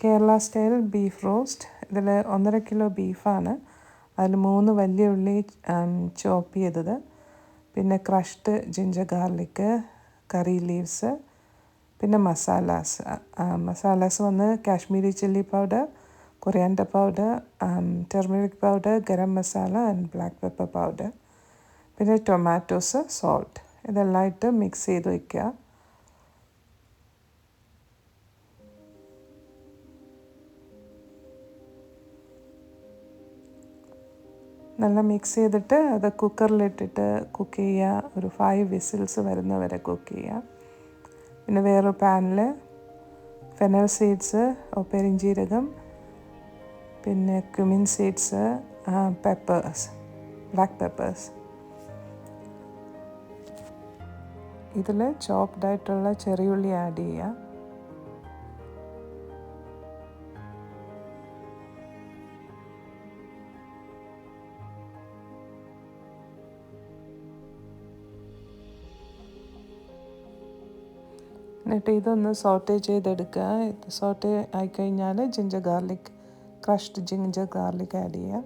Kerala style beef roast. ഇതിൽ 1.5 kilo ബീഫാണ്. അതിൽ 3 വലിയ ഉള്ളി ചോപ്പ് ചെയ്തത്, പിന്നെ ക്രഷ്ഡ് ജിഞ്ചർ ഗാർലിക്ക്, കറി ലീവ്സ്, പിന്നെ മസാലാസ് വന്ന് Kashmiri chilli powder, coriander powder, turmeric powder, garam masala and black pepper powder, പിന്നെ ടൊമാറ്റോസ്, സോൾട്ട്. ഇതെല്ലാം ഇട്ട് മിക്സ് ചെയ്ത് വയ്ക്കുക. നല്ല മിക്സ് ചെയ്തിട്ട് അത് കുക്കറിലിട്ടിട്ട് കുക്ക് ചെയ്യുക. ഒരു 5 വിസിൽസ് വരുന്നവരെ കുക്ക് ചെയ്യുക. പിന്നെ വേറൊരു പാനിൽ ഫെനൽ സീഡ്സ്, പെരിഞ്ജീരകം, പിന്നെ cumin seeds, peppers, black peppers. ഇതിൽ ചോപ്ഡ് ആയിട്ടുള്ള ചെറിയുള്ളി ആഡ് ചെയ്യുക. എന്നിട്ട് ഇതൊന്ന് സോട്ടേ ചെയ്തെടുക്കുക. ഇത് സോട്ടേ ആയിക്കഴിഞ്ഞാൽ ക്രഷ്ഡ് ജിഞ്ചർ ഗാർലിക് ആഡ് ചെയ്യുക.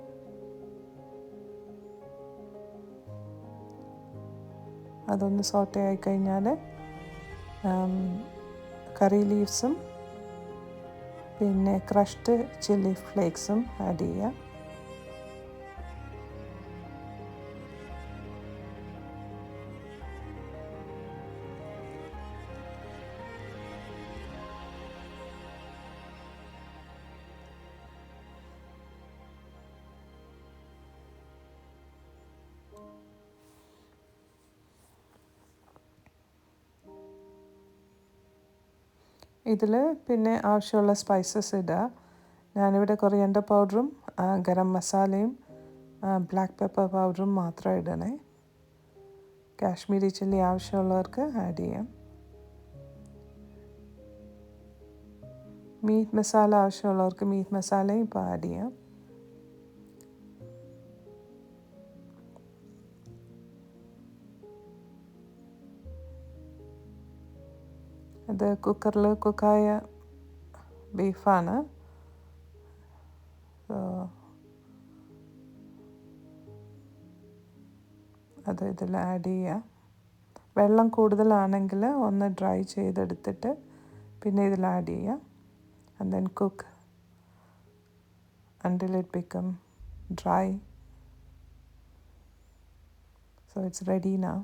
അതൊന്ന് സോട്ടേ ആയിക്കഴിഞ്ഞാൽ കറി ലീവ്സും പിന്നെ ക്രഷ്ഡ് ചില്ലി ഫ്ലേക്സും ആഡ് ചെയ്യുക. ഇതിൽ പിന്നെ ആവശ്യമുള്ള സ്പൈസസ് ഇടുക. ഞാനിവിടെ കൊറിയാൻഡർ പൗഡറും ഗരം മസാലയും ബ്ലാക്ക് പെപ്പർ പൗഡറും മാത്രം ഇടണേ. കാശ്മീരി ചില്ലി ആവശ്യമുള്ളവർക്ക് ആഡ് ചെയ്യാം. മീറ്റ് മസാല ആവശ്യമുള്ളവർക്ക് മീറ്റ് മസാലയും ഇപ്പോൾ ആഡ് ചെയ്യാം. ഇത് കുക്കറിൽ കുക്കായ ബീഫാണ്. അത് ഇതിൽ ആഡ് ചെയ്യുക. വെള്ളം കൂടുതലാണെങ്കിൽ ഒന്ന് ഡ്രൈ ചെയ്തെടുത്തിട്ട് പിന്നെ ഇതിൽ ആഡ് ചെയ്യുക. And then cook until it become dry. So it's ready now.